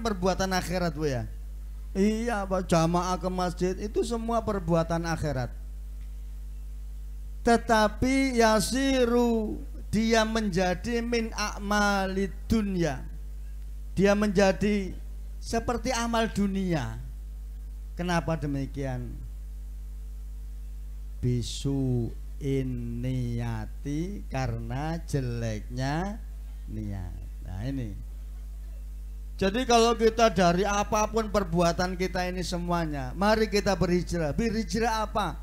perbuatan akhirat Bu ya. Iya Pak, jamaah ke masjid itu semua perbuatan akhirat. Tetapi yasiru, dia menjadi min a'malid dunya, dia menjadi seperti amal dunia. Kenapa demikian? Bisu niyati, karena jeleknya niat. Nah ini, jadi kalau kita dari apapun perbuatan kita ini semuanya, mari kita berhijrah. Berhijrah apa?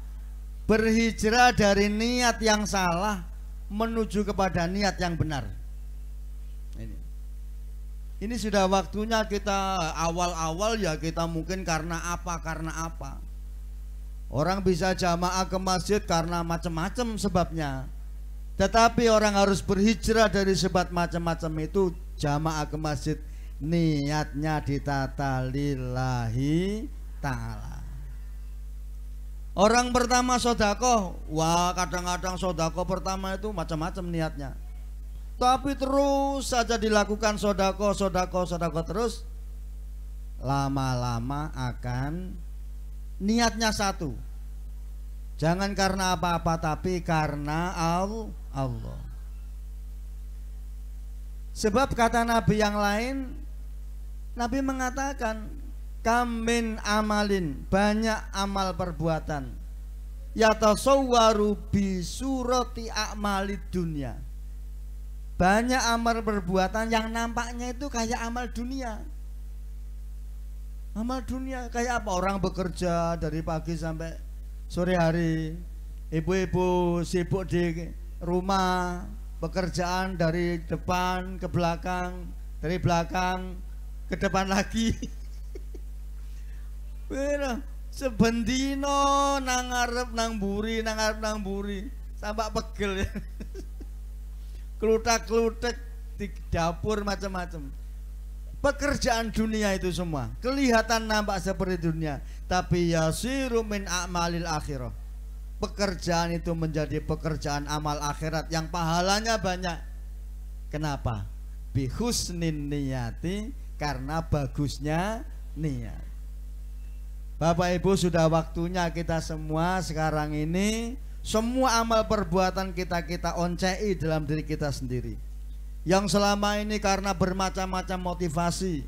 Berhijrah dari niat yang salah menuju kepada niat yang benar. Ini sudah waktunya kita awal-awal ya kita mungkin karena apa. Orang bisa jamaah ke masjid karena macam-macam sebabnya. Tetapi orang harus berhijrah dari sebab macam-macam itu. Jamaah ke masjid niatnya ditata lillahi ta'ala. Orang pertama sodakoh, wah kadang-kadang sodakoh pertama itu macam-macam niatnya. Tapi terus saja dilakukan sodakoh terus, lama-lama akan niatnya satu. Jangan karena apa-apa, tapi karena Allah. Sebab kata Nabi yang lain, Nabi mengatakan, kamin amalin, banyak amal perbuatan, yatasawwaru bi surati a'malid dunya. Banyak amal perbuatan yang nampaknya itu kayak amal dunia. Amal dunia kayak apa? Orang bekerja dari pagi sampai sore hari, ibu-ibu sibuk di rumah, pekerjaan dari depan ke belakang, dari belakang ke depan lagi. Sebendino nang ngarep nang buri sampai pegel ya. Kelutak-kelutek di dapur macam-macam. Pekerjaan dunia itu semua kelihatan nampak seperti dunia, tapi yasiru min a'malil akhirah. Pekerjaan itu menjadi pekerjaan amal akhirat yang pahalanya banyak. Kenapa? Bihusnin niyati, karena bagusnya niat. Bapak Ibu, sudah waktunya kita semua sekarang ini, semua amal perbuatan kita oncei dalam diri kita sendiri. Yang selama ini karena bermacam-macam motivasi,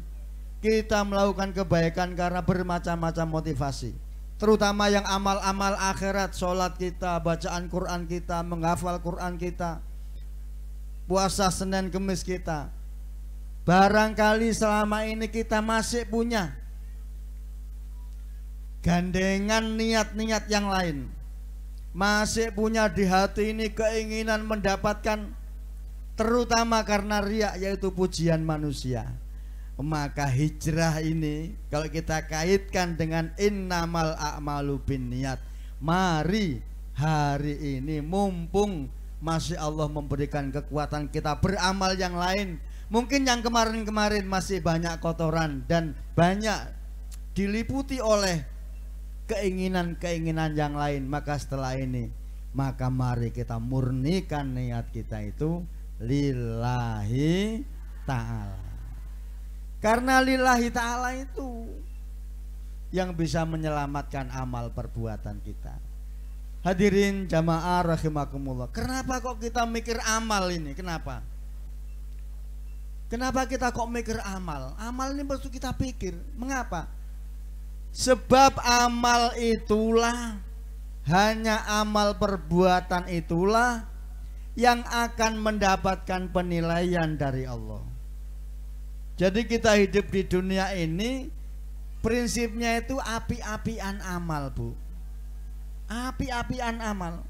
kita melakukan kebaikan karena bermacam-macam motivasi. Terutama yang amal-amal akhirat, sholat kita, bacaan Quran kita, menghafal Quran kita, puasa Senin Kemis kita. Barangkali selama ini kita masih punya gandengan niat-niat yang lain, masih punya di hati ini keinginan mendapatkan, terutama karena riya, yaitu pujian manusia. Maka hijrah ini kalau kita kaitkan dengan innamal a'malu binniyat, mari hari ini mumpung masih Allah memberikan kekuatan kita beramal yang lain. Mungkin yang kemarin-kemarin masih banyak kotoran dan banyak diliputi oleh keinginan-keinginan yang lain, maka setelah ini, maka mari kita murnikan niat kita itu lillahi ta'ala. Karena lillahi ta'ala itu yang bisa menyelamatkan amal perbuatan kita. Hadirin jamaah rahimakumullah, kenapa kok kita mikir amal ini? Kenapa? Kenapa kita kok mikir amal? Amal ini perlu kita pikir. Mengapa? Sebab amal itulah, hanya amal perbuatan itulah yang akan mendapatkan penilaian dari Allah. Jadi kita hidup di dunia ini, prinsipnya itu api-apian amal, Bu. Api-apian amal.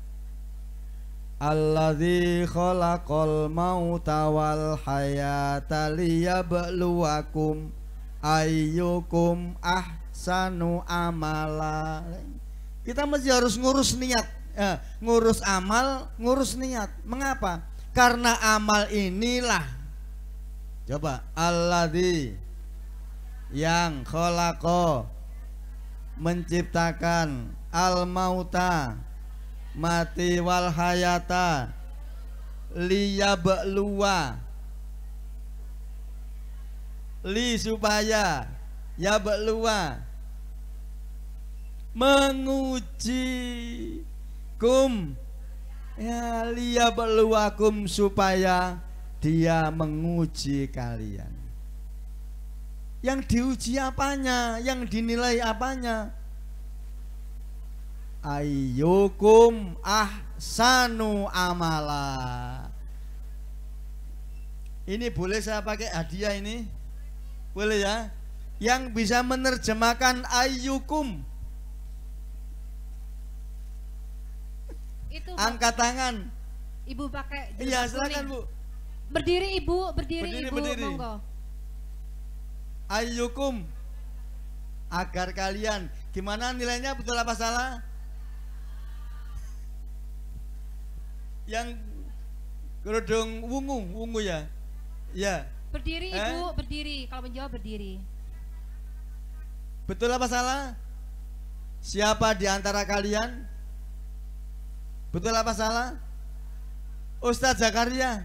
Alladzi khalaqal mauta wal hayata liyabluwakum ayyukum ahsanu amala. Kita mesti harus ngurus niat, ngurus amal, ngurus niat. Mengapa? Karena amal inilah, coba, alladzi, yang khalaqa, menciptakan, al mauta, mati, wal hayata, liyabluwa, li supaya ya belua menguji kum ya liya beluakum supaya dia menguji kalian. Yang diuji apanya? Yang dinilai apanya? Ayyukum ahsanu amala. Ini boleh saya pakai hadiah ini? Boleh ya? Yang bisa menerjemahkan ayyukum. Itu angkat tangan. Ibu pakai. Iya, silakan Bu. Berdiri Ibu, berdiri Ibu, berdiri. monggo. Ayyukum, agar kalian. Gimana nilainya, betul apa salah? Yang kerudung wungu ya? Ya. Berdiri Ibu, berdiri. Kalau menjawab berdiri. Betul apa salah? Siapa di antara kalian? Betul apa salah? Ustadz Zakaria.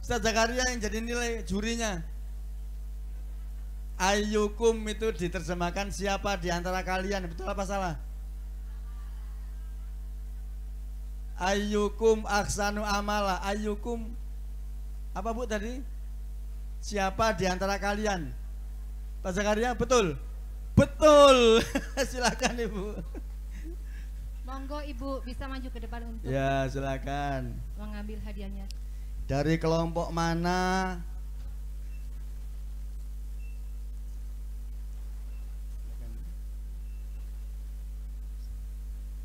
Ustadz Zakaria yang jadi nilai jurinya. Ayyukum itu diterjemahkan siapa di antara kalian. Betul apa salah? Ayyukum ahsanu amala. Ayyukum apa Bu tadi? Siapa di antara kalian? Pak Zakaria betul? Betul. Silakan Ibu. Monggo Ibu bisa maju ke depan untuk ya silakan mengambil hadiahnya. Dari kelompok mana?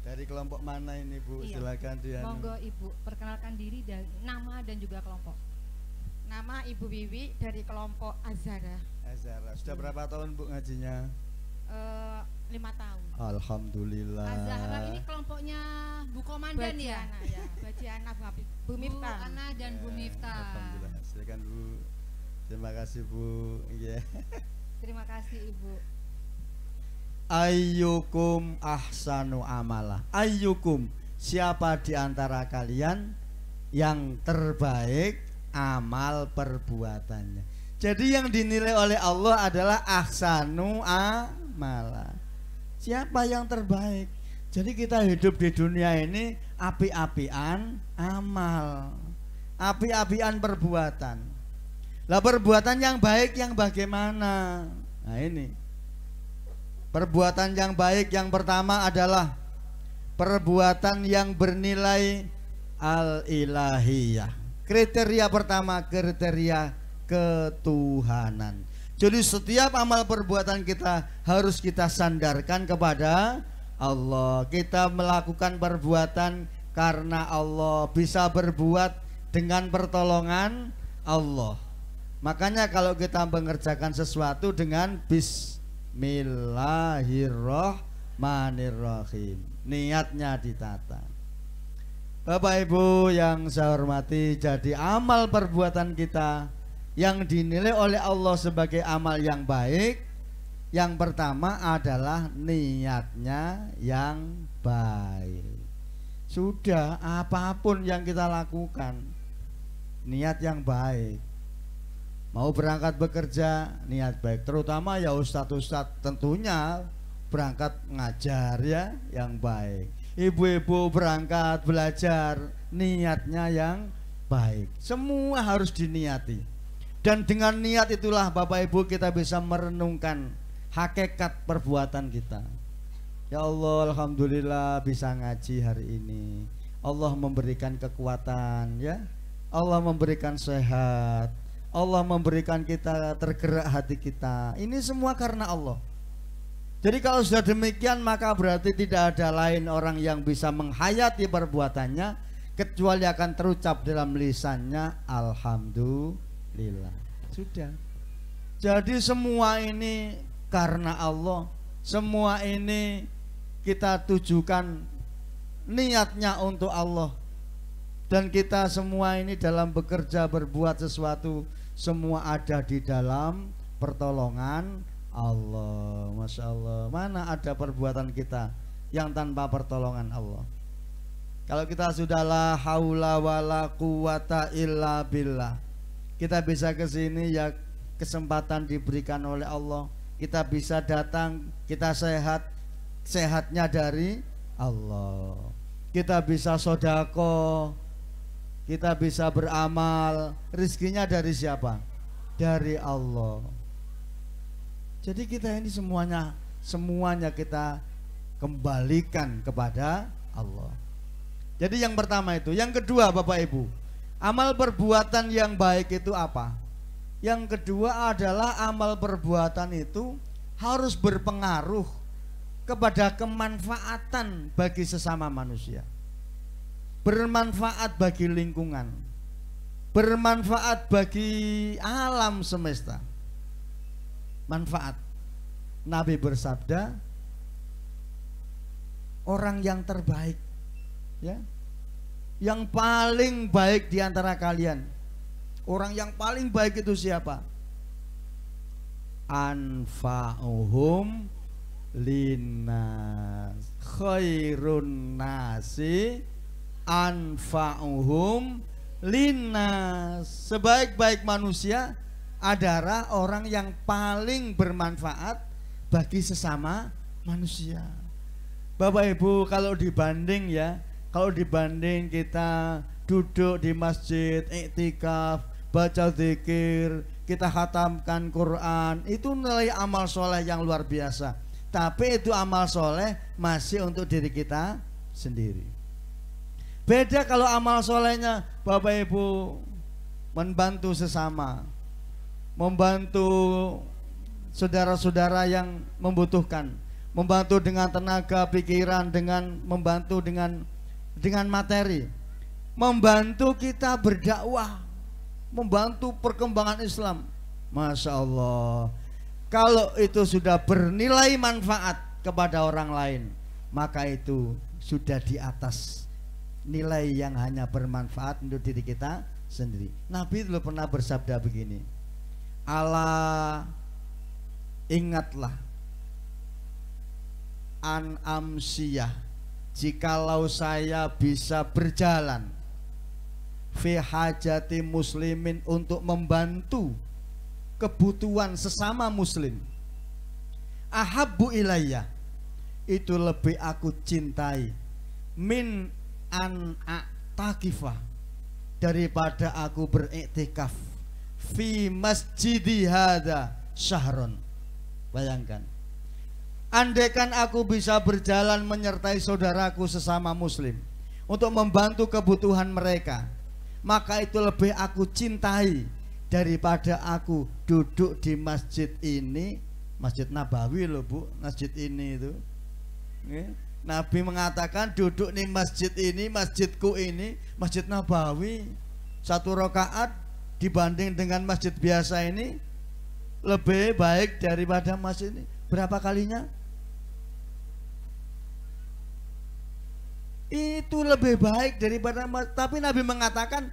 Dari kelompok mana ini Bu? Iya. Silakan dia. Monggo Ibu perkenalkan diri dan nama dan juga kelompok. Nama Ibu Wiwi dari kelompok Azhara. Azhara. Sudah berapa tahun Bu ngajinya? 5 tahun. Alhamdulillah. Azhara ini kelompoknya Bu Komandan ya? Bajiana Bu Miftah. Bu Ana dan Bu Miftah. Alhamdulillah. Silakan Bu. Terima kasih Bu. Iya. Terima kasih Ibu. Ayyukum ahsanu amala. Ayyukum, siapa di antara kalian yang terbaik amal perbuatannya. Jadi yang dinilai oleh Allah adalah ahsanu amala. Siapa yang terbaik? Jadi kita hidup di dunia ini api-apian amal, api-apian perbuatan. Lah perbuatan yang baik yang bagaimana? Nah ini perbuatan yang baik yang pertama adalah perbuatan yang bernilai al-ilahiyah. Kriteria pertama kriteria ketuhanan. Jadi setiap amal perbuatan kita harus kita sandarkan kepada Allah. Kita melakukan perbuatan karena Allah, bisa berbuat dengan pertolongan Allah. Makanya kalau kita mengerjakan sesuatu dengan Bismillahirrahmanirrahim, niatnya ditata. Bapak Ibu yang saya hormati, jadi amal perbuatan kita yang dinilai oleh Allah sebagai amal yang baik, yang pertama adalah niatnya yang baik. Sudah, apapun yang kita lakukan, niat yang baik. Mau berangkat bekerja, niat baik. Terutama ya ustadz-ustadz tentunya berangkat ngajar ya, yang baik. Ibu-ibu berangkat belajar, niatnya yang baik. Semua harus diniati. Dan dengan niat itulah Bapak Ibu kita bisa merenungkan hakikat perbuatan kita. Ya Allah, alhamdulillah bisa ngaji hari ini. Allah memberikan kekuatan ya. Allah memberikan sehat. Allah memberikan kita tergerak hati kita. Ini semua karena Allah. Jadi kalau sudah demikian maka berarti tidak ada lain orang yang bisa menghayati perbuatannya kecuali akan terucap dalam lisannya alhamdulillah. Sudah. Jadi semua ini karena Allah. Semua ini kita tujukan niatnya untuk Allah. Dan kita semua ini dalam bekerja berbuat sesuatu semua ada di dalam pertolongan Allah. Masya Allah. Mana ada perbuatan kita yang tanpa pertolongan Allah? Kalau kita sudah la haula wala quwata illa billah, kita bisa ke sini ya kesempatan diberikan oleh Allah, kita bisa datang, kita sehat, sehatnya dari Allah. Kita bisa sodako, kita bisa beramal, rizkinya dari siapa? Dari Allah. Jadi kita ini semuanya kita kembalikan kepada Allah. Jadi yang pertama itu. Yang kedua Bapak Ibu, amal perbuatan yang baik itu apa? Yang kedua adalah amal perbuatan itu harus berpengaruh kepada kemanfaatan bagi sesama manusia, bermanfaat bagi lingkungan, bermanfaat bagi alam semesta. Manfaat. Nabi bersabda, orang yang terbaik, ya, yang paling baik di antara kalian, orang yang paling baik itu siapa? Anfa'uhum linnas, khairun nasi anfa'uhum linnas. Sebaik-baik manusia adalah orang yang paling bermanfaat bagi sesama manusia. Bapak Ibu, kalau dibanding kita duduk di masjid, iktikaf, baca zikir, kita khatamkan Quran, itu nilai amal soleh yang luar biasa. Tapi itu amal soleh masih untuk diri kita sendiri. Beda kalau amal solehnya Bapak Ibu membantu sesama, membantu saudara-saudara yang membutuhkan, membantu dengan tenaga, pikiran, dengan membantu dengan materi, membantu kita berdakwah, membantu perkembangan Islam. Masya Allah, kalau itu sudah bernilai manfaat kepada orang lain, maka itu sudah di atas nilai yang hanya bermanfaat untuk diri kita sendiri. Nabi dulu pernah bersabda begini, ala ingatlah an amsiyah, jikalau saya bisa berjalan fi hajati muslimin, untuk membantu kebutuhan sesama muslim, ahabbu ilayya, itu lebih aku cintai, min an a'takifah, daripada aku beriktikaf fi masjidi hadza syahron. Bayangkan, andaikan aku bisa berjalan menyertai saudaraku sesama muslim untuk membantu kebutuhan mereka, maka itu lebih aku cintai daripada aku duduk di masjid ini, Masjid Nabawi loh Bu, masjid ini itu. Nabi mengatakan duduk di masjid ini, masjidku ini, Masjid Nabawi, 1 rakaat dibanding dengan masjid biasa ini lebih baik daripada masjid ini. Berapa kalinya? Itu lebih baik daripada, tapi Nabi mengatakan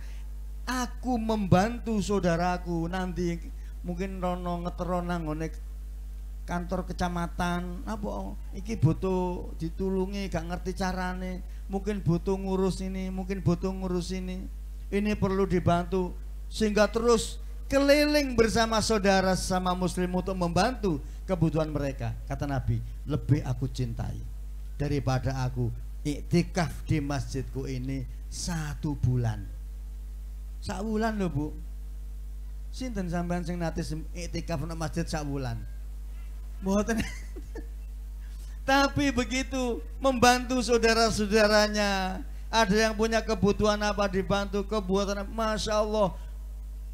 aku membantu saudaraku, nanti mungkin rono ngeterona ngone kantor kecamatan apa iki butuh ditulungi, gak ngerti carane, mungkin butuh ngurus ini, mungkin butuh ngurus ini perlu dibantu, sehingga terus keliling bersama saudara sama muslim untuk membantu kebutuhan mereka. Kata Nabi, lebih aku cintai daripada aku iktikaf di masjidku ini 1 bulan. 1 bulan loh Bu. Sinten sampean sing nate iktikaf nang masjid 1 bulan? Mboten. Tapi begitu membantu saudara-saudaranya, ada yang punya kebutuhan apa dibantu, kebutuhan, Masya Allah,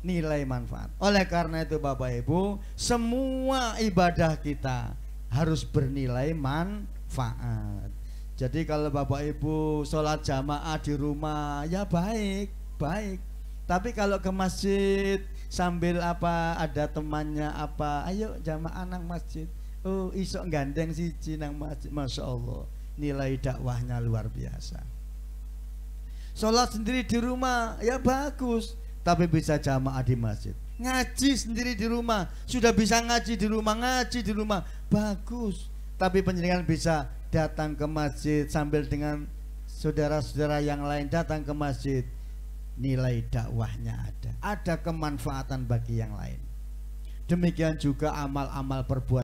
nilai manfaat. Oleh karena itu Bapak Ibu, semua ibadah kita harus bernilai manfaat. Jadi kalau Bapak Ibu sholat jamaah di rumah, ya baik. Tapi kalau ke masjid sambil apa, ada temannya apa, ayo jamaah nang masjid, oh isok gandeng siji nang masjid, Masya Allah, nilai dakwahnya luar biasa. Sholat sendiri di rumah ya bagus, tapi bisa jamaah di masjid. Ngaji sendiri di rumah, sudah bisa ngaji di rumah bagus, tapi penjenengan bisa datang ke masjid sambil dengan saudara-saudara yang lain datang ke masjid, nilai dakwahnya ada kemanfaatan bagi yang lain. Demikian juga amal-amal perbuatan